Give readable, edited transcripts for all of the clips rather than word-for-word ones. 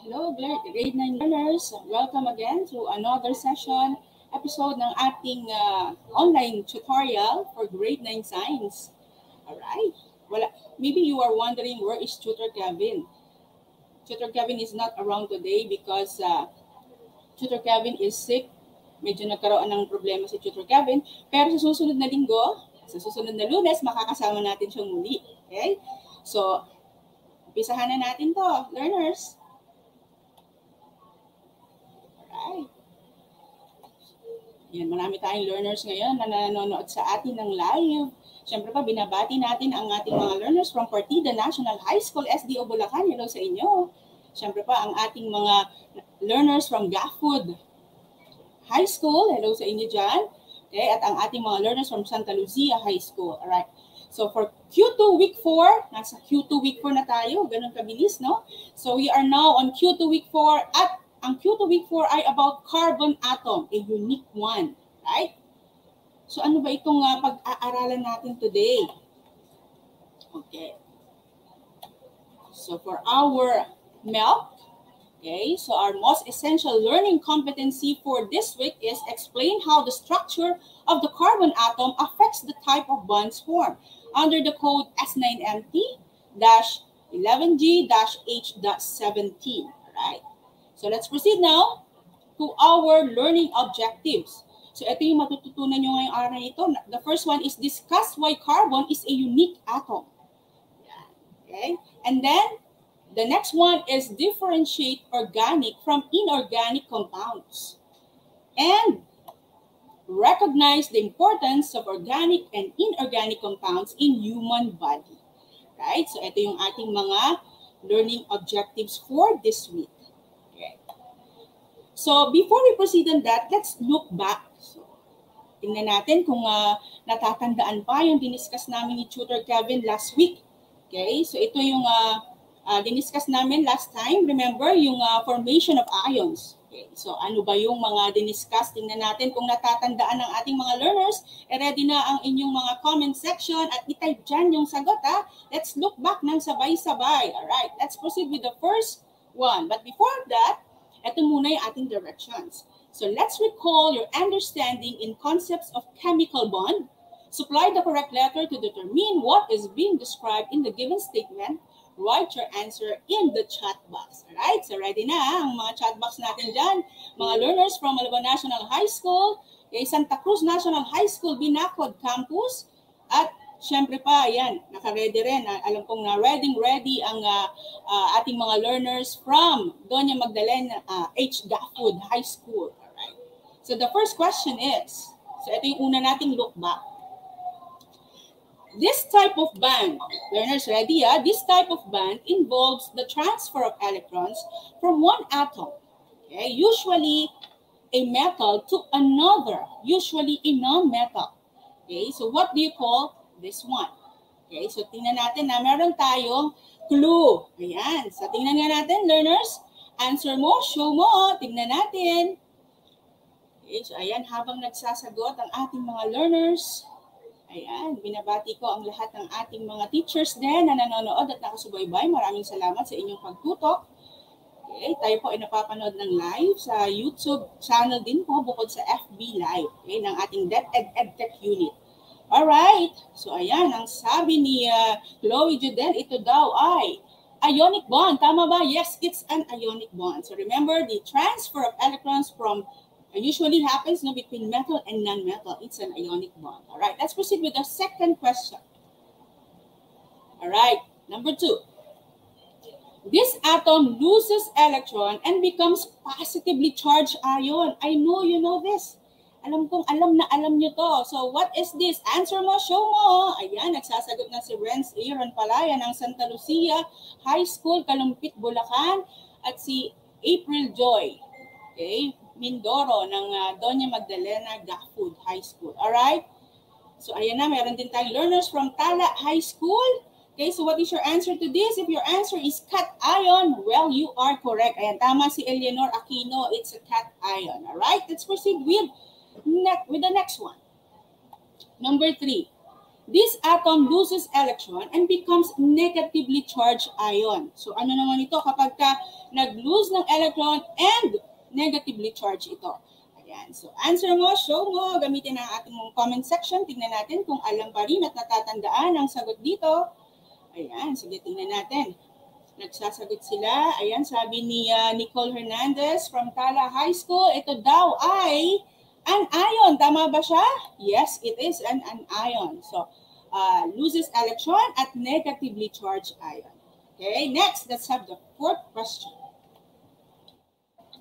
Hello, grade 9 learners. Welcome again to another session, episode ng ating online tutorial for grade 9 science. Alright. Maybe you are wondering, where is Tutor Kevin? Tutor Kevin is not around today because Tutor Kevin is sick. Medyo nagkaroon ng problema si Tutor Kevin. Pero sa susunod na linggo, sa susunod na Lunes, makakasama natin siyang muli. Okay? So, umpisahan na natin to, learners. Alright. Yan, marami tayong learners ngayon na nanonood sa atin ng live. Siyempre pa, binabati natin ang ating mga learners from Partida National High School, SDO Bulacan. Hello sa inyo. Siyempre pa, ang ating mga learners from Gafud High School. Hello sa inyo dyan. Okay, at ang ating mga learners from Santa Lucia High School. Alright. So for Q2 Week 4, nasa Q2 Week 4 na tayo. Ganun kabilis, no? So we are now on Q2 Week 4 at ang Q2 Week 4 ay about carbon atom, a unique one. Right? So ano ba itong pag-aaralan natin today? Okay. So for our MELC, okay, so our most essential learning competency for this week is explain how the structure of the carbon atom affects the type of bonds formed under the code S9MT-11G-H.17. Right? So let's proceed now to our learning objectives. So ito yung matututunan nyo ngayong araw na ito. The first one is discuss why carbon is a unique atom. Okay? And then, the next one is differentiate organic from inorganic compounds. And recognize the importance of organic and inorganic compounds in human body. Right? So ito yung ating mga learning objectives for this week. So, before we proceed on that, let's look back. So, tingnan natin kung natatandaan pa yung diniscuss namin ni Tutor Kevin last week. Okay, so ito yung diniscuss namin last time. Remember, yung formation of ions. Okay, so ano ba yung mga diniscuss? Tingnan natin kung natatandaan ng ating mga learners. Ready na ang inyong mga comment section at itype dyan yung sagot. Let's look back ng sabay-sabay. Alright, let's proceed with the first one. But before that, ito muna yung ating directions. So let's recall your understanding in concepts of chemical bond. Supply the correct letter to determine what is being described in the given statement. Write your answer in the chat box. Alright, so ready na ang mga chat box natin dyan. Mga learners from Malabon National High School, Santa Cruz National High School, Binacod Campus, at siyempre pa, yan, naka-ready rin. Alam kong na ready ang ating mga learners from Doña Magdalena H. Gafud High School. Alright. So the first question is, so ito yung una nating look back. This type of band, learners ready? This type of band involves the transfer of electrons from one atom, okay, usually a metal, to another, usually a non-metal. Okay, so what do you call this one? Okay, so tingnan natin na meron tayong clue. Ayan, so tingnan nga natin, learners. Answer mo, show mo, tingnan natin. Okay, so ayan, habang nagsasagot ang ating mga learners, ayan, binabati ko ang lahat ng ating mga teachers din na nanonood at nakasubaybay. Maraming salamat sa inyong pagtutok. Okay, tayo po ay napapanood ng live sa YouTube channel din po bukod sa FB Live, okay, ng ating DepEd EdTech Unit. Alright, so ayan, ang sabi ni Chloe Judel, ito daw ay ionic bond. Tama ba? Yes, it's an ionic bond. So remember, the transfer of electrons from usually happens between metal and non-metal. It's an ionic bond. Alright, let's proceed with the second question. Alright, number 2. This atom loses electron and becomes positively charged ion. I know you know this. Alam kong alam na alam nyo to. So what is this? Answer mo, show mo. Ayan, nagsasagot na si Renz Aaron Palaya ng Santa Lucia High School, Kalumpit, Bulacan. At si April Joy, okay, Mindoro ng Doña Magdalena Gafud High School. Alright? So ayan na, meron din tayong learners from Tala High School. Okay, so what is your answer to this? If your answer is cation, well, you are correct. Ayan, tama si Eleanor Aquino. It's a cation. Alright, let's proceed with the next one. Number 3. this atom loses electron and becomes negatively charged ion. So ano naman ito kapag ka nag-lose ng electron and negatively charged ito? Ayan. So answer mo, show mo, gamitin ang ating comment section. Tingnan natin kung alam pa rin at natatandaan ang sagot dito. Ayan, sige, tingnan natin. Nagsasagot sila. Ayan, sabi ni Nicole Hernandez from Tala High School, ito daw ay an ion. Tama ba siya? Yes, it is an ion. So, loses electron at negatively charged ion. Okay, next, let's have the fourth question.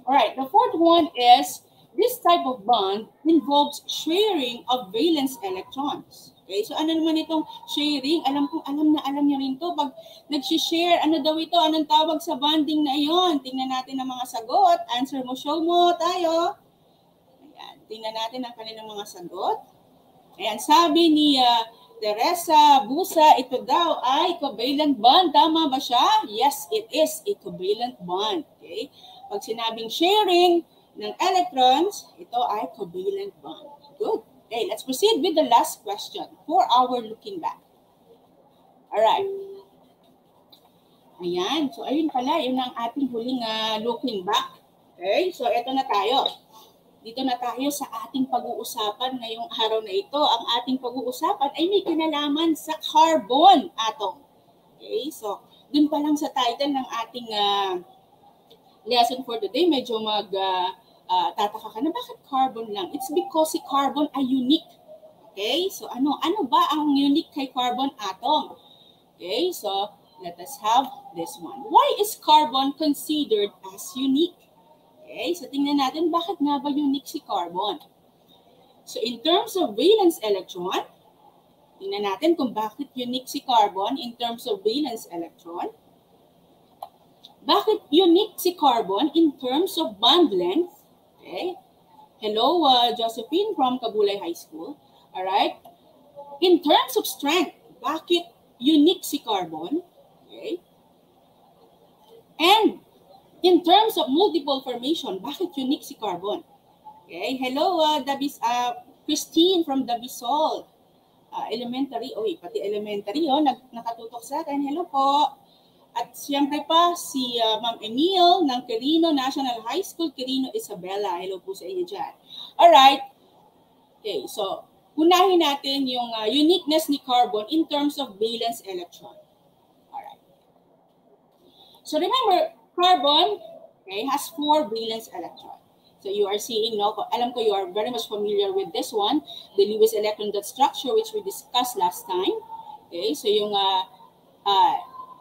All right, the fourth one is, this type of bond involves sharing of valence electrons. Okay, so ano naman itong sharing? Alam niyo rin to. Pag nag-share, ano daw ito? Anong tawag sa bonding na iyon? Tingnan natin ang mga sagot. Answer mo, show mo tayo. Ayan, tingnan natin ang kanilang mga sagot. Ayan, sabi ni Teresa Busa, ito daw ay covalent bond. Tama ba siya? Yes, it is a covalent bond. Okay? Pag sinabing sharing ng electrons, ito ay covalent bond. Good. Okay, let's proceed with the last question for our looking back. Alright. Ayan. So, ayun pala, yun ang ating huling looking back. Okay, so ito na tayo. Dito na tayo sa ating pag-uusapan ngayong araw na ito. Ang ating pag-uusapan ay may kinalaman sa carbon atom. Okay, so dun pa lang sa title ng ating lesson for today, medyo tataka ka na, bakit carbon lang? It's because si carbon ay unique. Okay, so ano ba ang unique kay carbon atom? Okay, so let us have this one. Why is carbon considered as unique? Okay, so tingnan natin bakit nga ba unique si carbon. So in terms of valence electron, tingnan natin kung bakit unique si carbon in terms of valence electron. Bakit unique si carbon in terms of bond length? Okay. Hello, Josephine from Kabulay High School. All right. In terms of strength, bakit unique si carbon? Okay. And in terms of multiple formation, bakit unique si carbon? Okay. Hello, Christine from Dabisol Elementary. Oy, pati elementary, nakatutok sa akin. Hello po. At siyempre pa si Ma'am Emil ng Quirino National High School, Quirino Isabela. Hello po sa inyo dyan. Alright. Okay, so unahin natin yung uniqueness ni carbon in terms of valence electron. Alright. So remember, carbon has 4 valence electrons. So you are seeing, alam ko you are very much familiar with this one, the Lewis electron dot structure which we discussed last time. Okay, so yung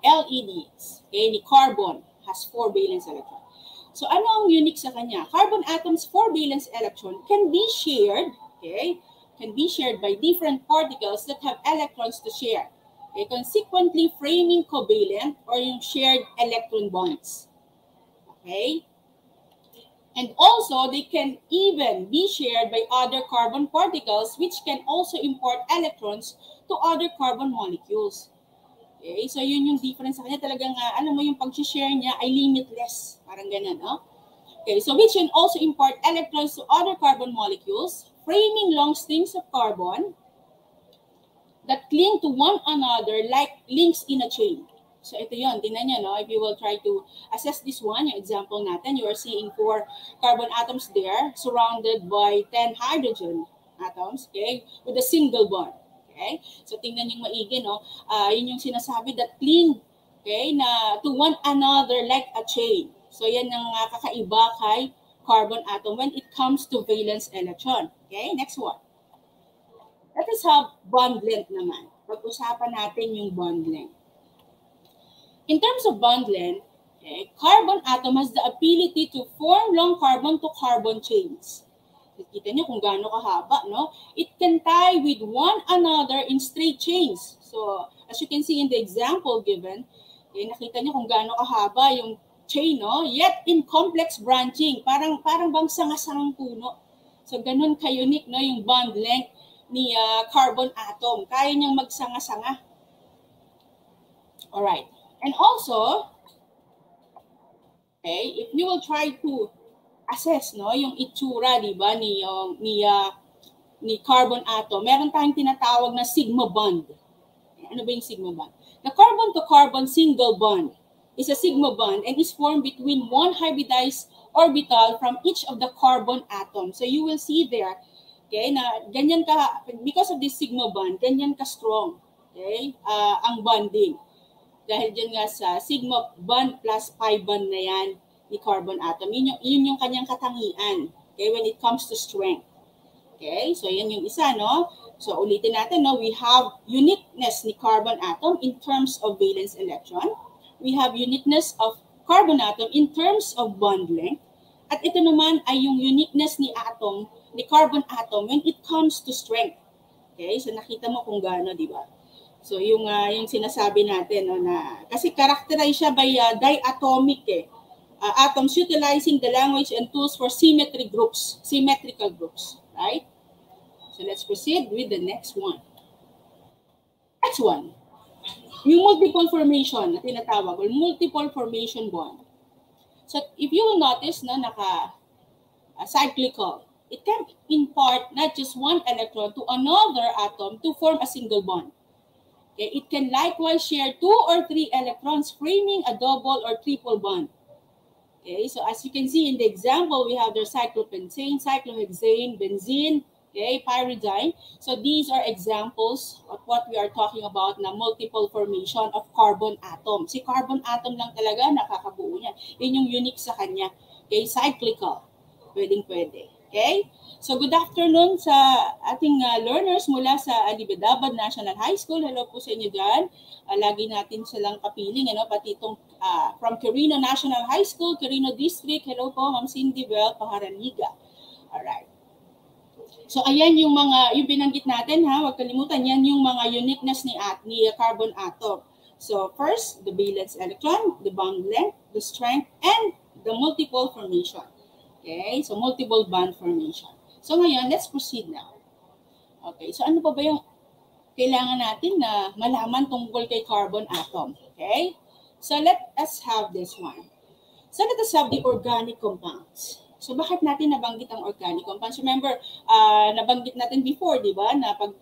LEDs, okay, ni carbon has 4 valence electron. So ano ang unique sa kanya? Carbon atom's 4 valence electron can be shared, okay, can be shared by different particles that have electrons to share. Okay, consequently framing covalent or yung shared electron bonds. Okay? And also, they can even be shared by other carbon particles which can also impart electrons to other carbon molecules. Okay, so yun yung difference sa kanya. Talagang, alam mo, yung pag-share niya ay limitless. Parang ganun, no? Okay, so which can also impart electrons to other carbon molecules, framing long strings of carbon that cling to one another like links in a chain. So ito yun, tingnan nyo, no? If you will try to assess this one, yung example natin, you are seeing 4 carbon atoms there surrounded by 10 hydrogen atoms, okay, with a single bond. Okay? So tingnan yung maigi, no? Yun yung sinasabi that cling, okay, na to one another like a chain. So yan ang kakaiba kay carbon atom when it comes to valence electron. Okay, next one. Let us have bond length naman. Pag-usapan natin yung bond length. In terms of bond length, okay, carbon atom has the ability to form long carbon-to-carbon chains. Kita nyo kung gaano kahaba, no? It can tie with one another in straight chains. So, as you can see in the example given, nakita nyo kung gaano kahaba yung chain, no? Yet in complex branching, parang bang sanga-sangang puno. So, ganun ka-unique, no? Yung bond length ni carbon atom. Kaya niyang magsanga-sanga. Alright. And also, okay, if you will try to assess, no, yung itsura, di ba, ni ni carbon atom, meron tayong tinatawag na sigma bond. Ano ba yung sigma bond? The carbon-to-carbon single bond is a sigma bond and is formed between one hybridized orbital from each of the carbon atoms. So you will see there, okay, na ganyan ka, because of this sigma bond, ganyan ka strong, okay, ang bonding. Dahil dyan nga sa sigma bond plus pi bond na yan ni carbon atom. Yun yung kanyang katangian, okay, when it comes to strength. Okay, so yan yung isa, no? So ulitin natin, no? We have uniqueness ni carbon atom in terms of valence electron. We have uniqueness of carbon atom in terms of bond length. At ito naman ay yung uniqueness ni carbon atom when it comes to strength. Okay, so nakita mo kung gaano, di ba? So yung sinasabi natin, no, na kasi characterized siya by diatomic atoms utilizing the language and tools for symmetrical groups, right? So let's proceed with the next one. Next one, yung multiple formation na tinatawag, or multiple formation bond. So if you will notice, no, cyclical, it can impart not just one electron to another atom to form a single bond. Okay, it can likewise share 2 or 3 electrons, framing a double or triple bond. Okay, so as you can see in the example, we have their cyclopentane, cyclohexane, benzene, okay, pyridine. So these are examples of what we are talking about na multiple formation of carbon atom. Si carbon atom lang talaga nakakabuo niya. Yun yung unique sa kanya. Okay, cyclical. Pwedeng-pwede. Okay? So good afternoon sa ating learners mula sa Alibedabad National High School. Hello po sa inyo dyan. Lagi natin silang kapiling, pati itong from Quirino National High School, Quirino District. Hello po, Ma'am Cindy Bell, Paharaniga. Alright. So ayan yung binanggit natin, ha, huwag kalimutan, yan yung mga uniqueness ni carbon atom. So first, the valence electron, the bond length, the strength, and the multiple formation. Okay, so multiple bond formation. So ngayon, let's proceed now. Okay, so ano pa ba yung kailangan natin na malaman tungkol kay carbon atom? Okay, so let us have this one. So let us have the organic compounds. So bakit natin nabanggit ang organic compounds? Remember, nabanggit natin before, di ba, na pag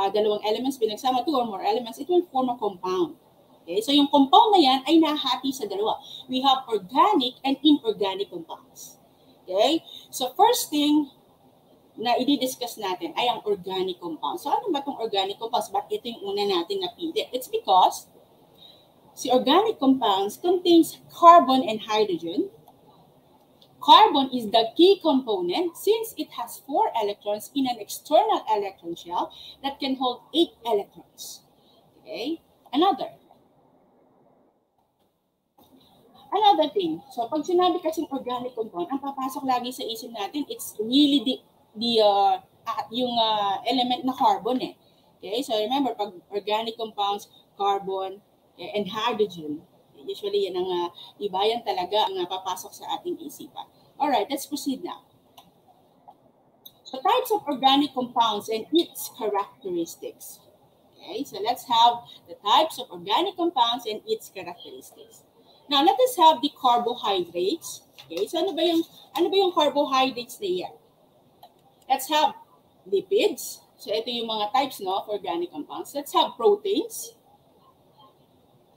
dalawang elements pinagsama, 2 or more elements, it will form a compound. Okay, so yung compound na yan ay nahati sa dalawa. We have organic and inorganic compounds. Okay, so first thing na i-discuss natin ay ang organic compounds. So ano ba itong organic compounds? Bakit ito yung una natin napili? It's because si organic compounds contains carbon and hydrogen. Carbon is the key component since it has 4 electrons in an external electron shell that can hold 8 electrons. Okay, another thing. So pag sinabi kasing organic compound, ang papasok lagi sa isip natin, it's really yung element na carbon eh. Okay, so remember, pag organic compounds, carbon and hydrogen, usually yan ang ibayan talaga ang papasok sa ating isipan. Alright, let's proceed now. So types of organic compounds and its characteristics. Okay, so let's have the types of organic compounds and its characteristics. Now, let us have the carbohydrates. Okay, so ano ba yung carbohydrates na yan? Let's have lipids. So ito yung mga types, no, of organic compounds. Let's have proteins.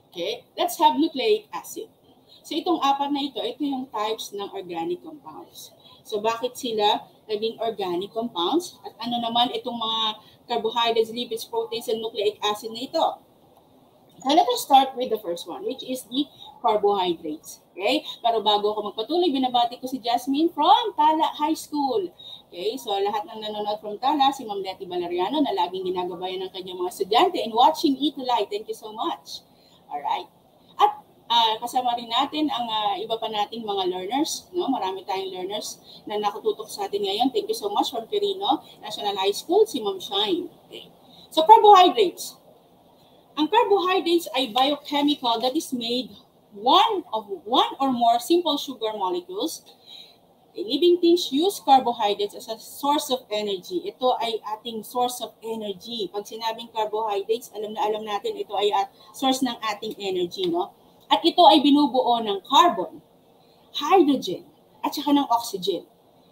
Okay, let's have nucleic acid. So itong apat na ito yung types ng organic compounds. So bakit sila naging organic compounds? At ano naman itong mga carbohydrates, lipids, proteins, and nucleic acid na ito? So let us start with the first one, which is the carbohydrates. Okay? Pero bago ako magpatuloy, binabati ko si Jasmine from Tala High School. Okay? So lahat ng nanonood from Tala, si Ma'am Letty Valeriano na laging ginagabayan ng kanyang mga estudyante and watching E2Live. Thank you so much. Alright. At kasama rin natin ang iba pa nating mga learners. No? Marami tayong learners na nakatutok sa atin ngayon. Thank you so much from Quirino National High School, si Ma'am Shine. Okay. So carbohydrates. Ang carbohydrates ay biochemical that is made one or more simple sugar molecules. Living things use carbohydrates as a source of energy. Ito ay ating source of energy. Pag sinabing carbohydrates, alam natin ito ay source ng ating energy, no? At ito ay binubuo ng carbon, hydrogen, at saka ng oxygen.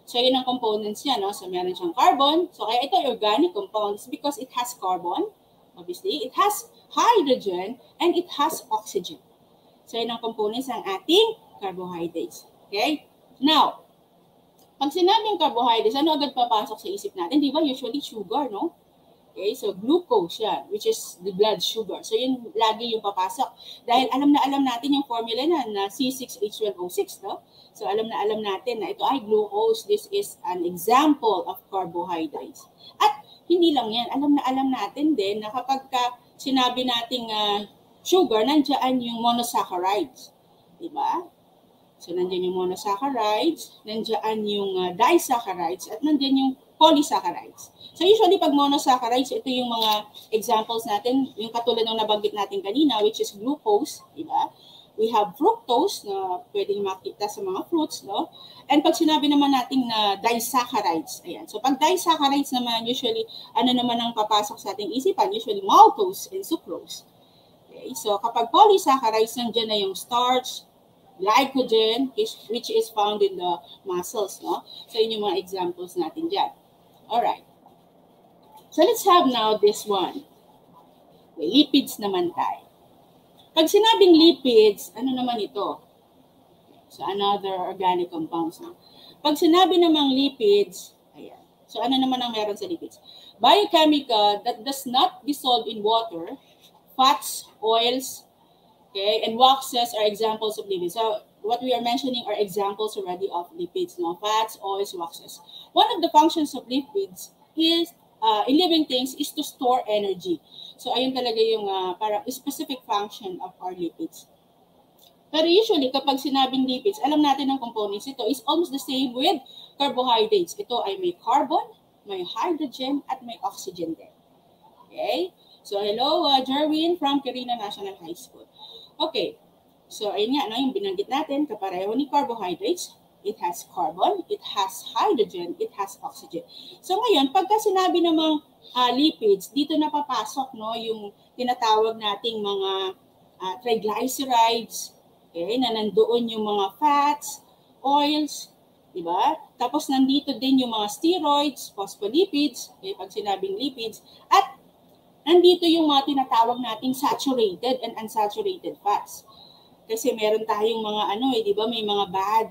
So, yun ang components niya, no? So, meron siyang carbon. So, kaya ito organic compounds because it has carbon, obviously. It has hydrogen, and it has oxygen. So, yun ang components ng ating carbohydrates. Okay? Now, pag sinabing carbohydrates, ano agad papasok sa isip natin? Di ba? Usually sugar, no? Okay, so glucose yan, which is the blood sugar. So yun lagi yung papasok. Dahil alam natin yung formula na C6H12O6, no? So alam natin na ito ay glucose. This is an example of carbohydrates. At hindi lang yan, alam natin din na kapag sinabi nating sugar, nandiyan yung monosaccharides. Diba? So nandiyan yung monosaccharides, nandiyan yung disaccharides, at nandiyan yung polysaccharides. So usually pag monosaccharides, ito yung mga examples natin, yung katulad ng nabanggit natin kanina, which is glucose, di ba? We have fructose na pwedeng makita sa mga fruits, no? And pag sinabi naman natin na disaccharides, ayan. So pag disaccharides naman, usually, ano naman ang papasok sa ating isipan? Usually maltose and sucrose. Okay? So kapag polysaccharides, nandiyan na yung starch, glycogen, which is found in the muscles, no? So yun yung mga examples natin dyan. Alright. So let's have now this one. Okay, lipids naman tayo. Pag sinabing lipids, ano naman ito? So another organic compounds. No? Pag sinabi namang lipids, ayan. So ano naman ang meron sa lipids? Biochemical that does not dissolve in water, fats, oils, okay, and waxes are examples of lipids. So what we are mentioning are examples already of lipids, no? Fats, oils, waxes. One of the functions of lipids is in living things is to store energy. So, ayun talaga yung parang specific function of our lipids. Pero usually, kapag sinabing lipids, alam natin ang components ito is almost the same with carbohydrates. Ito ay may carbon, may hydrogen, at may oxygen din. Okay? So, hello, Jerwin from Quirino National High School. Okay. So, ayun nga, no, yung binanggit natin, kapareho ni carbohydrates, it has carbon, it has hydrogen, it has oxygen. So ngayon, pagka sinabi namang lipids, dito na papasok, no, yung tinatawag nating mga triglycerides, okay, na nandoon yung mga fats, oils, di ba? Tapos nandito din yung mga steroids, phospholipids, okay, pag sinabing lipids, at nandito yung mga tinatawag nating saturated and unsaturated fats. Kasi meron tayong mga di ba, may mga bad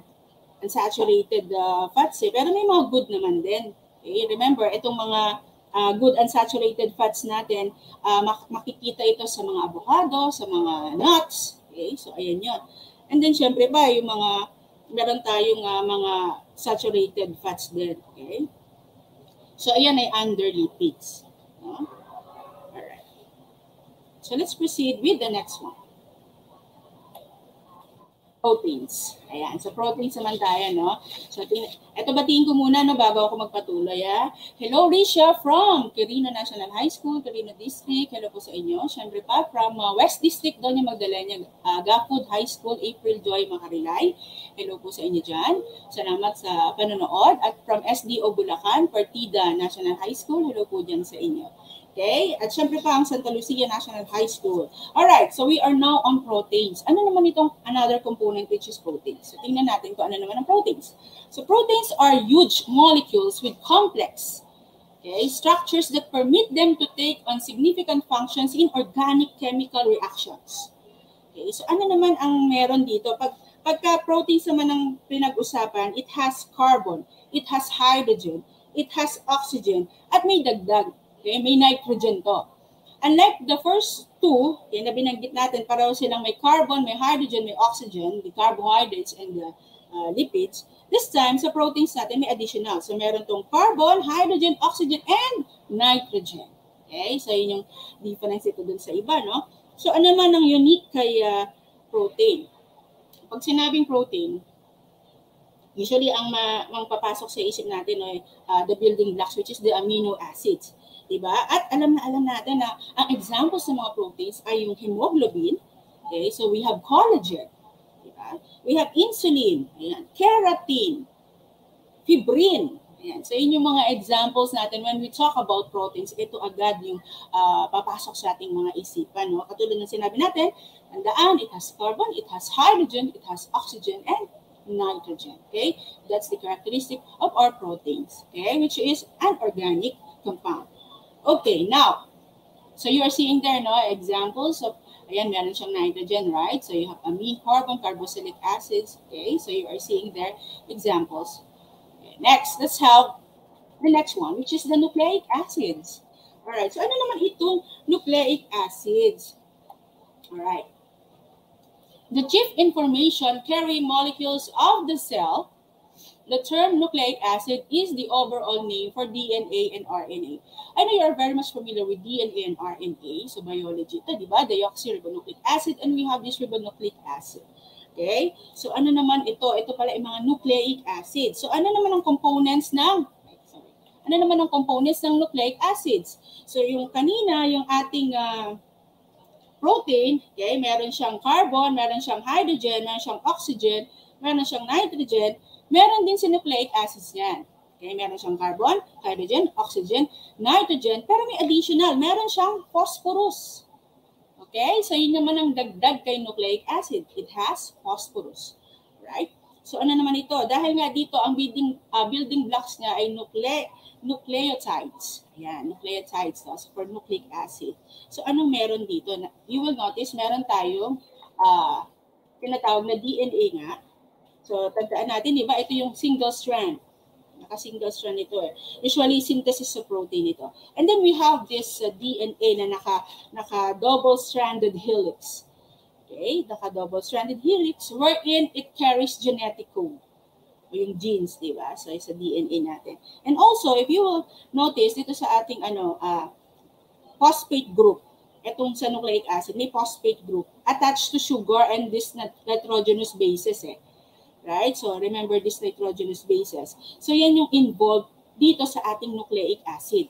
unsaturated fats pero may mga good naman din. Okay? Remember, itong mga good unsaturated fats natin, makikita ito sa mga avocado, sa mga nuts. Okay? So, ayan yun. And then, syempre ba, yung mga, meron tayong mga saturated fats din. Okay? So, ayan ay under lipids. No? Alright. So, let's proceed with the next one. Proteins. Ayan. So, proteins naman tayo, no? So, ito batiin ko muna, no, bago ako magpatuloy, Hello, Risha from Quirino National High School, Quirino District. Hello po sa inyo. Siyempre pa, from West District, Doña Magdalena, Gafud High School, April Joy Macarilay. Hello po sa inyo dyan. Salamat sa panonood. At from SDO Bulacan, Partida National High School. Hello po dyan sa inyo. Okay? At syempre pa ang Santa Lucia National High School. Alright, so we are now on proteins. Ano naman itong another component which is proteins? So tingnan natin kung ano naman ang proteins. So proteins are huge molecules with complex structures that permit them to take on significant functions in organic chemical reactions. Okay, so ano naman ang meron dito? Pagka proteins naman ang pinag-usapan, it has carbon, it has hydrogen, it has oxygen, at may dagdag. Okay, may nitrogen to. Unlike the first two, na binanggit natin, pareho silang may carbon, may hydrogen, may oxygen, the carbohydrates and the lipids. This time, sa proteins natin, may additional. So, meron tong carbon, hydrogen, oxygen, and nitrogen. Okay? So, yun yung difference ito dun sa iba, no? So, ano naman ang unique kay protein? Pag sinabing protein, usually, ang papasok sa isip natin ay the building blocks, which is the amino acids. Diba? At alam natin na ang examples ng mga proteins ay yung hemoglobin. Okay? So we have collagen. Diba? We have insulin, ayan, keratin, fibrin. Ayan. So yun yung mga examples natin when we talk about proteins. Ito agad yung papasok sa ating mga isipan. No? Katulad ng sinabi natin, tandaan, it has carbon, it has hydrogen, it has oxygen, and nitrogen. Okay, that's the characteristic of our proteins. Okay, which is an organic compound. Okay, now, so you are seeing there, no, examples of, ayan, meron siyang nitrogen, right? So you have amine, carbon, carboxylic acids. Okay, so you are seeing there examples. Okay, next, let's have the next one, which is the nucleic acids. All right, so ano naman itong nucleic acids? All right. The chief information carrying molecules of the cell. The term nucleic acid is the overall name for DNA and RNA. I know you are very much familiar with DNA and RNA. So biology ito, di ba? Deoxyribonucleic acid, and we have this ribonucleic acid. Okay? So ano naman ito? Ito pala yung mga nucleic acid. So ano naman ang components ng nucleic acids? So yung kanina, yung ating protein, okay, meron siyang carbon, meron siyang hydrogen, meron siyang oxygen, meron siyang nitrogen, meron din si nucleic acids niyan. Okay, meron siyang carbon, hydrogen, oxygen, nitrogen, pero may additional, meron siyang phosphorus. Okay, so yun naman ang dagdag kay nucleic acid. It has phosphorus. Right? So ano naman ito? Dahil nga dito, ang building blocks niya ay nucleotides. Ayan, nucleotides. So for nucleic acid. So anong meron dito? You will notice, meron tayong tinatawag na DNA nga. So tandaan natin, di ba? Ito yung single strand. Naka-single strand ito eh. Usually, synthesis of protein ito. And then we have this DNA na naka-double-stranded helix. Okay, naka-double-stranded helix wherein it carries genetic code. O yung genes, di ba? So, sa DNA natin. And also, if you will notice, dito sa ating phosphate group, itong sa nucleic acid, may phosphate group attached to sugar and this nitrogenous bases eh. Right? So, remember this nitrogenous bases. So, yan yung involved dito sa ating nucleic acid.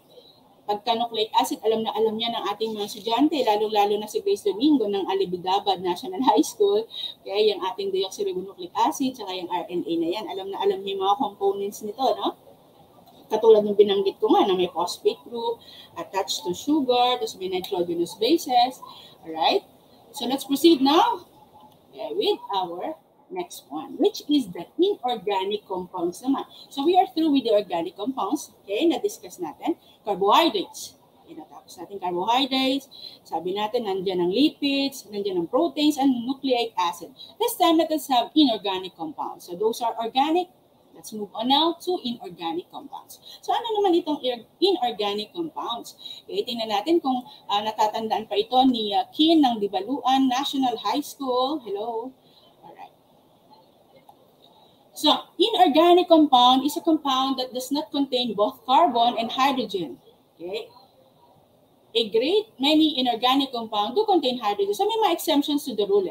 Pagka nucleic acid, alam na alam niya ng ating mga estudyante, lalong-lalo na si Grace Domingo ng Alibigabad National High School. Kaya yung ating deoxyribonucleic acid, saka yung RNA na yan, alam na alam niya yung mga components nito, no? Katulad ng binanggit ko nga na may phosphate group attached to sugar, tapos may nitrogenous bases. Alright? So, let's proceed now with our next one, which is the inorganic compounds naman. So, we are through with the organic compounds. Okay, na-discuss natin. Carbohydrates. Okay, natapos natin carbohydrates. Sabi natin, nandiyan ang lipids, nandiyan ang proteins, and nucleic acid. This time, let us have inorganic compounds. So, those are organic. Let's move on now to inorganic compounds. So, ano naman itong inorganic compounds? Okay, tingnan natin kung natatandaan pa ito ni Kin ng Dibaluan National High School. Hello. So, inorganic compound is a compound that does not contain both carbon and hydrogen. Okay? A great many inorganic compounds do contain hydrogen. So, may mga exemptions to the rule.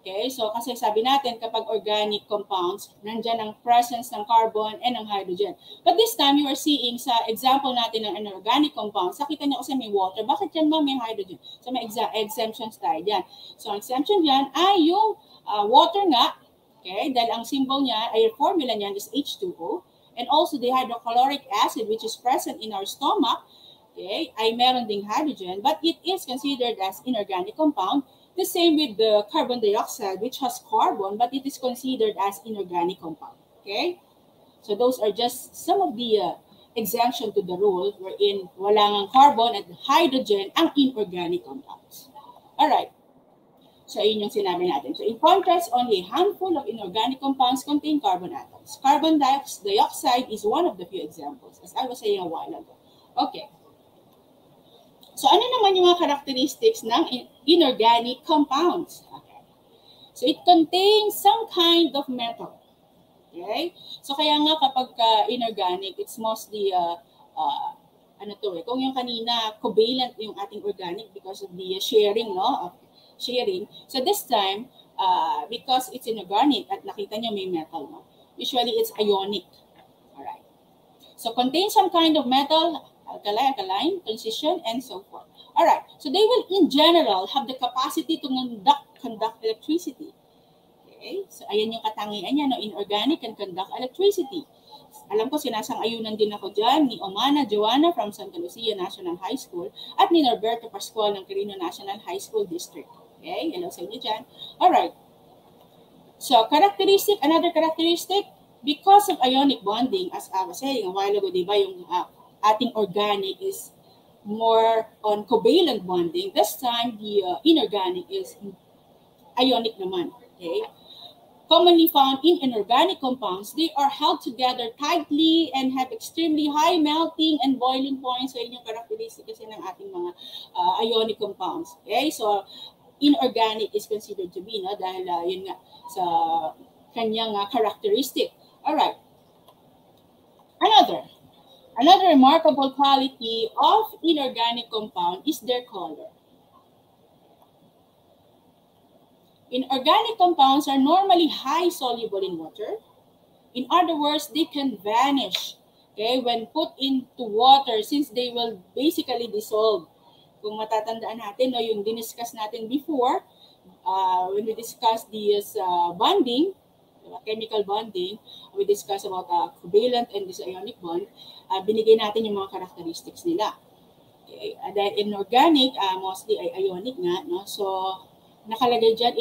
Okay? So, kasi sabi natin, kapag organic compounds, nandyan ang presence ng carbon and ng hydrogen. But this time, you are seeing sa example natin ng inorganic compounds, nakita niyo kasi may water. Bakit yan, ma'am, may hydrogen? So, may exemptions tayo dyan. So, ang exemption dyan ay yung water nga. Okay, dahil ang symbol niya, ay formula niyan is H2O. And also the hydrochloric acid which is present in our stomach, okay, ay meron ding hydrogen, but it is considered as inorganic compound. The same with the carbon dioxide which has carbon, but it is considered as inorganic compound. Okay, so those are just some of the exemption to the rule wherein wala ngang carbon at hydrogen ang inorganic compounds. All right. So, yun yung sinabi natin. So, in contrast, only a handful of inorganic compounds contain carbon atoms. Carbon dioxide is one of the few examples, as I was saying a while ago. Okay. So, ano naman yung mga characteristics ng inorganic compounds? Okay. So, it contains some kind of metal. Okay? So, kaya nga kapag inorganic, it's mostly, kung yung kanina, covalent yung ating organic because of the sharing, no? Sharing. So this time, because it's inorganic at nakita nyo may metal, no? Usually it's ionic. Alright. So contain some kind of metal, alkaline, transition, and so forth. Alright. So they will in general have the capacity to conduct electricity. Okay. So ayan yung katangian niya, no? Inorganic can conduct electricity. Alam ko, sinasang-ayunan din ako dyan ni Omana Joanna from Santa Lucia National High School at ni Norberto Pascual ng Quirino National High School District. Okay, hello sa inyo dyan. Alright. So another characteristic, because of ionic bonding, as I was saying a while ago, di ba, yung ating organic is more on covalent bonding. This time, the inorganic is ionic naman. Okay? Commonly found in inorganic compounds, they are held together tightly and have extremely high melting and boiling points. So, yun yung characteristic kasi ng ating mga ionic compounds. Okay? So, inorganic is considered to be, no? Dahil yun nga, sa kanyang characteristic. Alright. Another remarkable quality of inorganic compound is their color. Inorganic compounds are normally high soluble in water. In other words, they can vanish, okay, when put into water, since they will basically dissolve. Kung matatandaan natin, no, yung diniscuss natin before, when we discussed this bonding, chemical bonding, we discussed about covalent and this ionic bond, binigay natin yung mga characteristics nila. Okay. Dahil inorganic, mostly ay ionic nga, no? So, nakalagay dyan,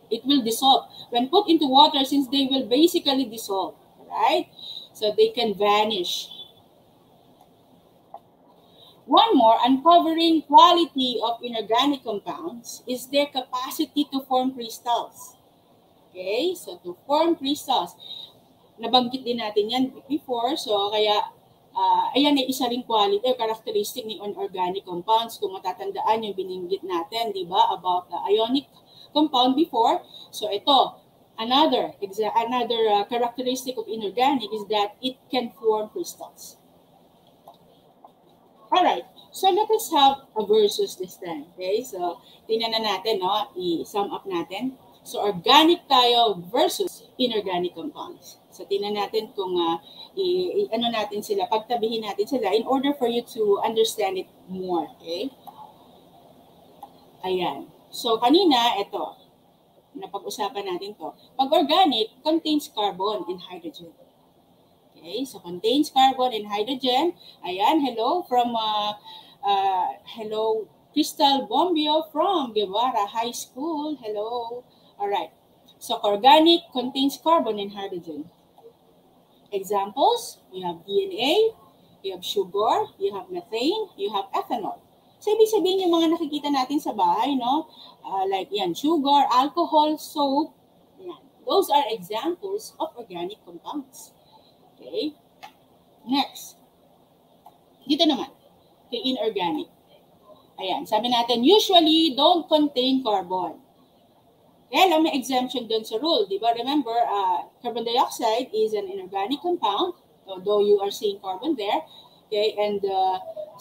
it will dissolve. When put into water, since they will basically dissolve, right? So they can vanish. One more uncovering quality of inorganic compounds is their capacity to form crystals. Okay, so to form crystals. Nabanggit din natin yan before, so kaya ayan ay isa ring quality or characteristic ni inorganic compounds. Kung matatandaan yung bininggit natin, di ba, about the ionic compound before. So ito, another characteristic of inorganic is that it can form crystals. Alright, so let us have a versus this time. Okay, so tingnan na natin, no? I-sum up natin. So organic tayo versus inorganic compounds. So tingnan natin kung ano natin sila, pagtabihin natin sila in order for you to understand it more. Okay? Ayan. So kanina, ito, napag-usapan natin to. Pag organic, contains carbon and hydrogen. Okay? So contains carbon and hydrogen. Ayan, hello from, hello, Crystal Bombio from Guevara High School. Hello. Alright. So organic contains carbon and hydrogen. Examples, you have DNA, you have sugar, you have methane, you have ethanol. So, ibig sabihin yung mga nakikita natin sa bahay, no? Like yan, sugar, alcohol, soap. Yan. Those are examples of organic compounds. Okay? Next. Dito naman, kay inorganic. Ayan, sabi natin, usually don't contain carbon. Kaya lang may exemption dun sa rule, di ba? Remember, carbon dioxide is an inorganic compound, although you are seeing carbon there. Okay, and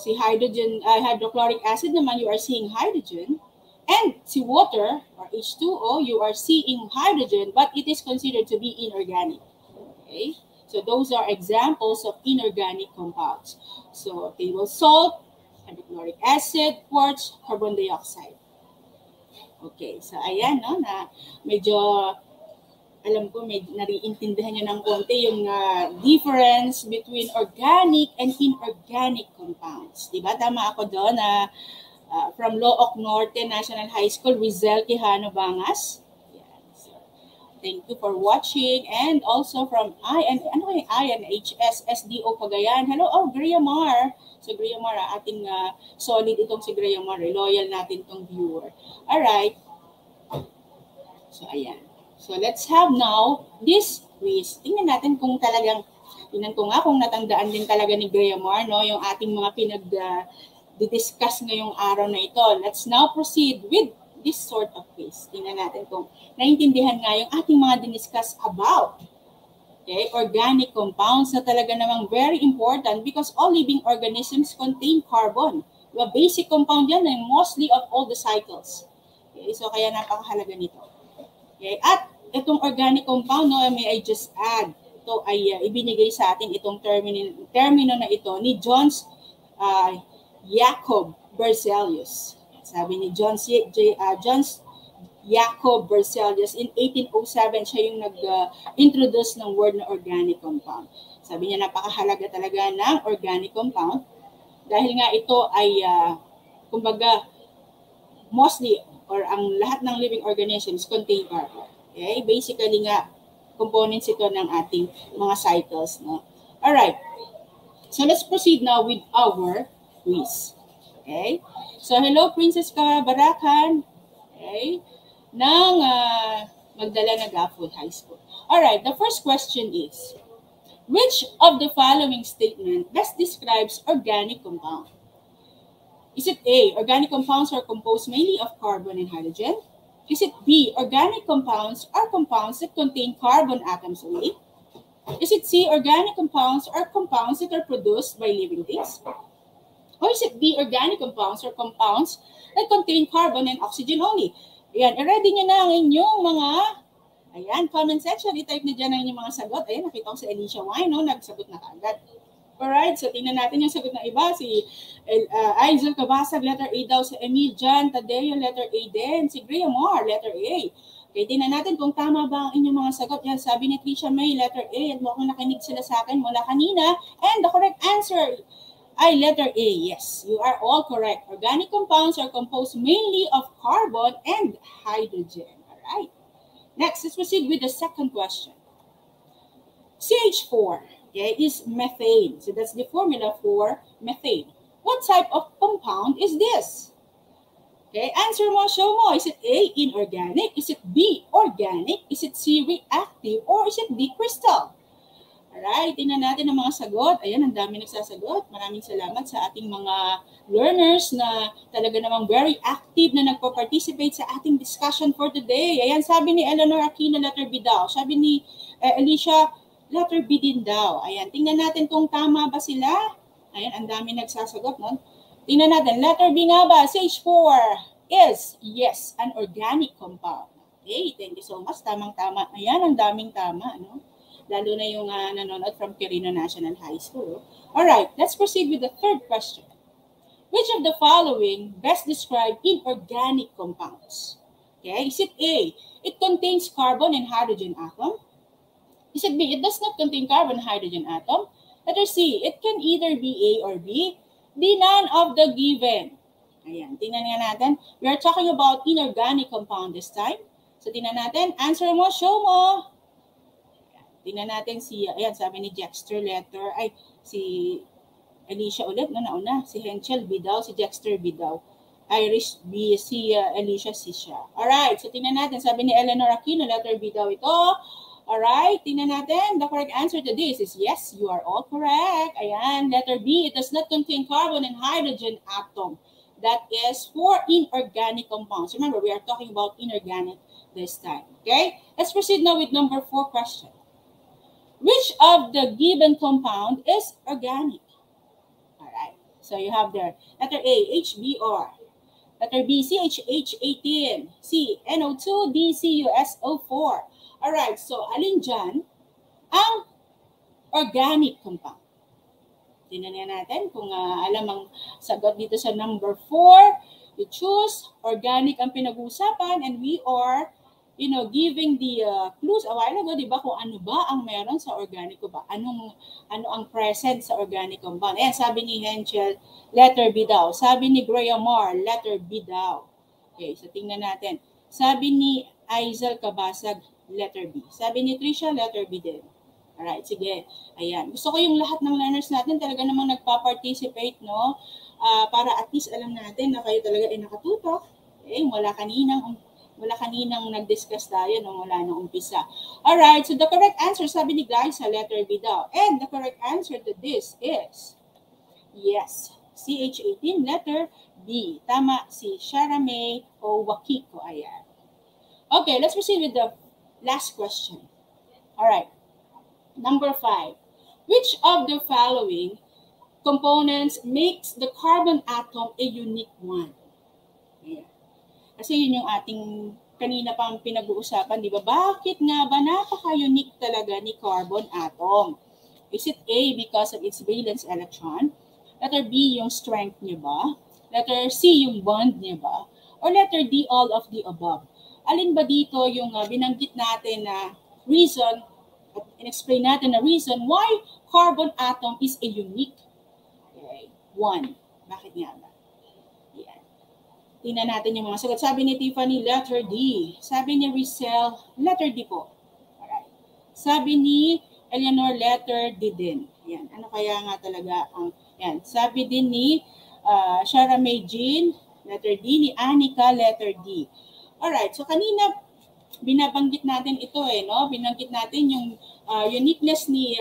si hydrogen, hydrochloric acid naman, you are seeing hydrogen. And si water, or H2O, you are seeing hydrogen, but it is considered to be inorganic. Okay, so those are examples of inorganic compounds. So, table salt, hydrochloric acid, quartz, carbon dioxide. Okay, so ayan, no, na medyo, alam ko, nariintindihan nyo ng konti yung difference between organic and inorganic compounds. Diba? Tama ako doon na from Looc Norte National High School, Rizal Quijano Bangas. Yan. So, thank you for watching. And also from INHS SDO Cagayan. Hello, Gria Mar. So, Gria Mar, ating solid itong si Gria Mar. Loyal natin itong viewer. Alright. So, ayan. So, let's have now this quiz. Tingnan natin kung talagang, tingnan ko nga kung natandaan din talaga ni Gria Mar, no, yung ating mga pinag-discuss ngayong araw na ito. Let's now proceed with this sort of quiz. Tingnan natin kung naintindihan nga yung ating mga diniscuss about organic compounds na talaga namang very important because all living organisms contain carbon. The basic compound yan ay mostly of all the cycles. Okay, so kaya napakahalaga nito. Okay, at itong organic compound, no, may I just add, ito ay ibinigay sa atin itong termino na ito ni Johns Jacob Berzelius. Sabi ni Johns Jacob Berzelius in 1807, siya yung nag-introduce ng word na organic compound. Sabi niya napakahalaga talaga ng organic compound dahil nga ito ay kumbaga mostly or ang lahat ng living organisms contain carbon. Okay? Basically nga, components ito ng ating mga cycles. No? Alright. So let's proceed now with our quiz. Okay? So hello, Princess Kabarakan. Okay? Ng Magdalena Gafford High School. Alright, the first question is, which of the following statement best describes organic compound? Is it A, organic compounds are composed mainly of carbon and hydrogen? Is it B, organic compounds are compounds that contain carbon atoms only? Is it C, organic compounds are compounds that are produced by living things? Or is it D, organic compounds are compounds that contain carbon and oxygen only? Ayan, i-ready nyo na ang inyong mga, ayan, comment section. I-type na dyan ang inyong mga sagot. Ayan, nakita ko si Alicia Wine, no? Nagsagot na kaagad. Alright, so tingnan natin yung sagot ng iba. Si Aizel Kabasag, letter A daw. Si Emil Jan Tadeo, letter A din. Si Graham Moore, letter A. Okay, tingnan natin kung tama ba ang inyong mga sagot. Yan, sabi ni Tricia May, letter A. At mukhang nakinig sila sa akin mula kanina. And the correct answer ay letter A. Yes, you are all correct. Organic compounds are composed mainly of carbon and hydrogen. Alright. Next, let's proceed with the second question. CH4. Okay, is methane. So that's the formula for methane. What type of compound is this? Okay, answer mo, show mo. Is it A, inorganic? Is it B, organic? Is it C, reactive? Or is it D, crystal? Alright, tingnan natin ang mga sagot. Ayan, ang dami nagsasagot. Maraming salamat sa ating mga learners na talaga namang very active na nagpo-participate sa ating discussion for today. Ayan, sabi ni Eleanor Aquino, letter B daw. Sabi ni Alicia, letter B din daw. Ayan, tingnan natin kung tama ba sila. Ayan, ang dami nagsasagot nun. Tingnan natin, letter B nga ba? CH4 is, yes, an organic compound. Okay, thank you so much. Tamang-tama. Ayan, ang daming tama, no? Lalo na yung nanonood from Quirino National High School. Alright, let's proceed with the third question. Which of the following best describe inorganic compounds? Okay, is it A, it contains carbon and hydrogen atom? Is it B, it does not contain carbon and hydrogen atom? Letter C, it can either be A or B. D, none of the given. Ayan, tingnan nga natin. We are talking about inorganic compound this time. So tingnan natin, answer mo, show mo. Tingnan natin si, ayan, sabi ni Jexter letter, ay, si Alicia ulit, no, nauna. Si Henchel B daw, si Jexter B daw. Irish B, si Alicia C siya. Alright, so tingnan natin, sabi ni Eleanor Aquino, letter B daw ito. Alright, tingnan natin. The correct answer to this is yes, you are all correct. Ayan, letter B, it does not contain carbon and hydrogen atom. That is for inorganic compounds. Remember, we are talking about inorganic this time. Okay, let's proceed now with number 4 question. Which of the given compound is organic? All right. So you have there letter A, HBr. Letter B, CHH18. C, NO2, D, CuSO4. All right. So alin dyan ang organic compound? Tingnan natin kung alam ang sagot dito sa number 4. You choose organic ang pinag-uusapan and we are giving the clues a while ago, di ba, kung ano ba ang meron sa organico ba? Ano ang present sa organic compound? Eh, sabi ni Henschel, letter B daw. Sabi ni Graham Moore, letter B daw. Okay, so tingnan natin. Sabi ni Aizel Kabasag, letter B. Sabi ni Tricia, letter B din. Alright, sige. Ayan. Gusto ko yung lahat ng learners natin talaga namang nagpa-participate, no? Para at least alam natin na kayo talaga ay nakatutok. Okay, wala kaninang nag-discuss tayo nung wala nang umpisa. Alright, so the correct answer, sabi ni Guy sa letter B daw. And the correct answer to this is, yes, CH18, letter B. Tama si Sharamay o Wakiko. Ayan. Okay, let's proceed with the last question. Alright, number 5. Which of the following components makes the carbon atom a unique one? Ayan. Kasi yun yung ating kanina pang pinag-uusapan, di ba? Bakit nga ba napaka-unique talaga ni carbon atom? Is it A, because of its valence electron? Letter B, yung strength niya ba? Letter C, yung bond niya ba? Or letter D, all of the above? Alin ba dito yung binanggit natin na reason, at in-explain natin na reason why carbon atom is a unique one? Bakit nga ba? tingnan natin yung mga sagot. Sabi ni Tiffany, letter D. Sabi ni Rizel, letter D po. Alright. Sabi ni Eleanor, letter D din. Yan. Ano kaya nga talaga ang, yan. Sabi din ni Shara May Jean, letter D. Ni Anika, letter D. Alright. So kanina, binabanggit natin ito no? Binanggit natin yung uniqueness ni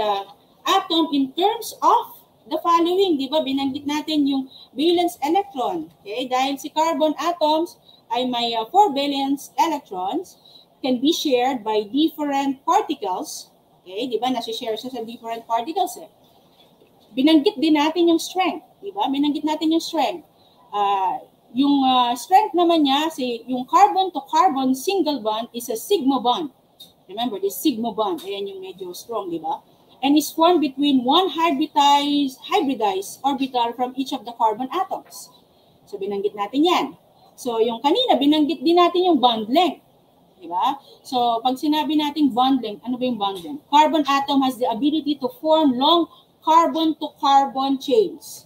atom in terms of the following, di ba? Binanggit natin yung valence electron. Okay? Dahil si carbon atoms ay may 4 valence electrons, can be shared by different particles. Okay? Di ba? Nasi-share siya sa different particles. Binanggit din natin yung strength. Di ba? Binanggit natin yung strength. Yung strength naman niya, yung carbon to carbon single bond is a sigma bond. Remember, this sigma bond, ayan yung medyo strong, di ba? And is formed between one hybridized orbital from each of the carbon atoms. So, binanggit natin yan. So, yung kanina, binanggit din natin yung bond length. Diba? So, pag sinabi natin bond length, ano ba yung bond length? Carbon atom has the ability to form long carbon-to-carbon chains.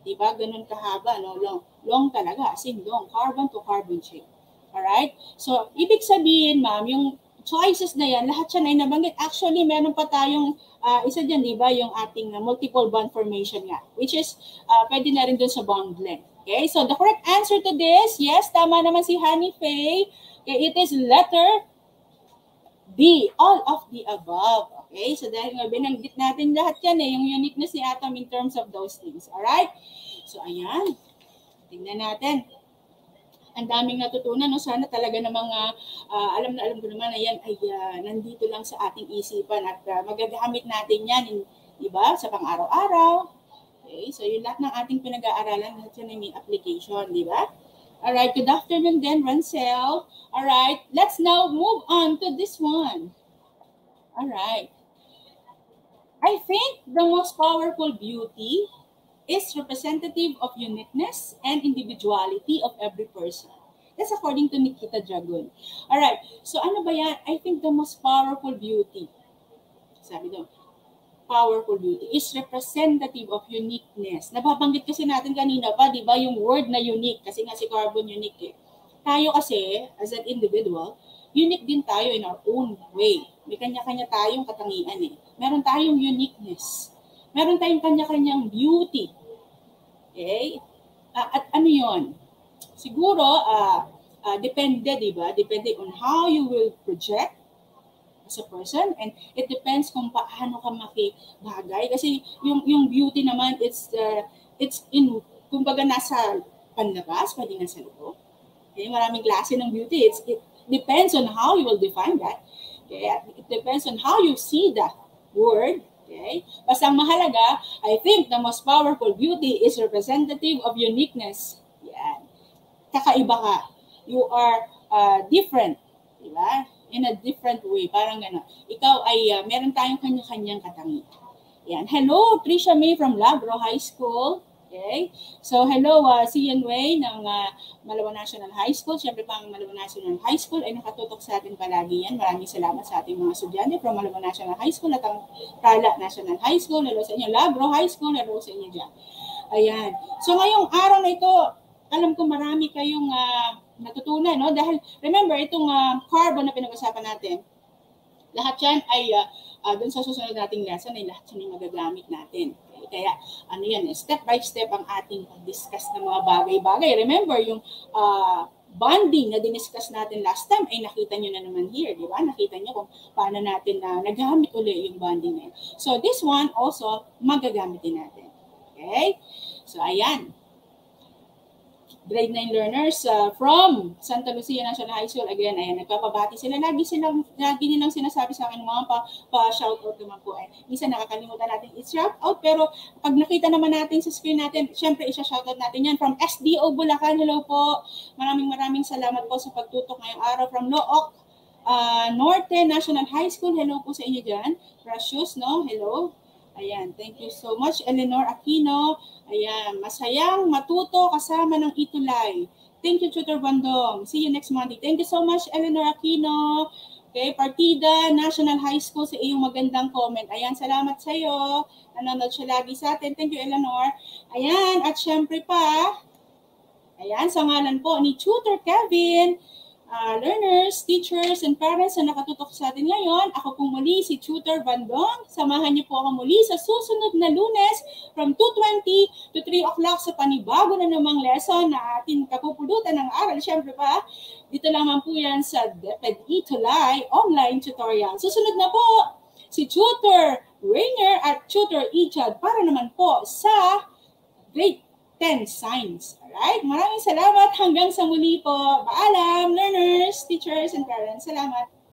Diba? Ganun kahaba, no? Long talaga, as in long, carbon-to-carbon chain. Alright? So, ibig sabihin, ma'am, yung choices na yan, lahat yan ay nabanggit. Actually, meron pa tayong isa dyan, di ba, yung ating multiple bond formation nga, which is pwede na rin dun sa bond length. Okay, so the correct answer to this, yes, tama naman si Honey Faye. Okay, it is letter D, all of the above. Okay, so dahil nga binanggit natin lahat yan yung uniqueness ni atom in terms of those things. Alright? So, ayan. Tingnan natin. Ang daming natutunan, no? Sana talaga namang alam ko naman na yan ay nandito lang sa ating isipan at magagamit natin yan, di ba? Sa pang-araw-araw. Okay, so yung lahat ng ating pinag-aaralan, lahat yan ay may application, di ba? Alright, good afternoon then, Rancel. Alright, let's now move on to this one. Alright. I think the most powerful beauty is representative of uniqueness and individuality of every person. That's according to Nikita Dragon. Alright, so ano ba yan? I think the most powerful beauty, sabi doon, powerful beauty is representative of uniqueness. Nababanggit kasi natin kanina pa, di ba, yung word na unique, kasi nga si carbon unique Tayo kasi, as an individual, unique din tayo in our own way. May kanya-kanya tayong katangian Meron tayong uniqueness. Meron tayong kanya-kanyang beauty. Okay? At ano yun? Siguro, depende, di ba? Depende on how you will project as a person, and it depends kung paano ka makibagay. Kasi yung beauty naman, it's in, kumbaga nasa panlabas, pwede nasa loob. Okay? Maraming klase ng beauty. It depends on how you will define that. Okay? It depends on how you see that word. Okay? Basta ang mahalaga, I think the most powerful beauty is representative of uniqueness. Yan. Kakaiba ka. You are different. Diba? In a different way. Parang gano'n. Ikaw ay, meron tayong kanya-kanyang katangian. Yan. Hello, Trisha May from Labro High School. Okay? So, hello, Sian Wei ng Malawan National High School. Siyempre pang Malawan National High School ay nakatutok sa atin palagi yan. Maraming salamat sa ating mga estudyante from Malawan National High School at ang Tala National High School. Hello sa inyo, Labro High School. Hello sa inyo dyan. Ayan. So, ngayong araw na ito, alam ko marami kayong natutunan, no? Dahil, remember, itong carbon na pinag-usapan natin, lahat yan ay dun sa susunod nating lesson ay lahat yan ay magagamit natin. Okay? Kaya, ano yan, step by step ang ating pag-discuss ng mga bagay-bagay. Remember, yung bonding na diniscuss natin last time ay nakita nyo na naman here, di ba? Nakita nyo kung paano natin nagamit uli yung bonding na yun. So, this one also, magagamit din natin. Okay? So, ayan. Grade 9 learners from Santa Lucia National High School. Again, ayan, nagpapabati sila. Lagi nilang sinasabi sa akin mga pa-shoutout naman po. Minsan nakakalimutan natin i-shoutout, pero pag nakita naman natin sa screen natin, syempre isa-shoutout natin yan. From SDO Bulacan, hello po. Maraming salamat po sa pagtutok ngayong araw. From Looc Norte National High School, hello po sa inyo dyan. Precious, no? Hello. Ayan, thank you so much. Eleanor Aquino. Ayan, masayang matuto kasama ng Itulay. Thank you, Tutor Bandong. See you next Monday. Thank you so much, Eleanor Aquino. Okay, Partida National High School sa iyong magandang comment. Ayan, salamat sa iyo. Nanonood siya lagi sa atin. Thank you, Eleanor. Ayan, at syempre pa, Ayan, sa ngalan po ni Tutor Kevin, learners, teachers, and parents na nakatutok sa atin ngayon, ako po muli si Tutor Bandong. Samahan niyo po ako muli sa susunod na Lunes from 2:20 to 3 o'clock sa panibago na namang lesson na ating kapupulutan ng aral. Siyempre pa, dito lamang po yan sa DepEd Tulay online tutorial. Susunod na po si Tutor Rainier at Tutor Ichad para naman po sa grade 10 Science. Alright, maraming salamat. Hanggang sa muli po. Paalam, learners, teachers, and parents. Salamat.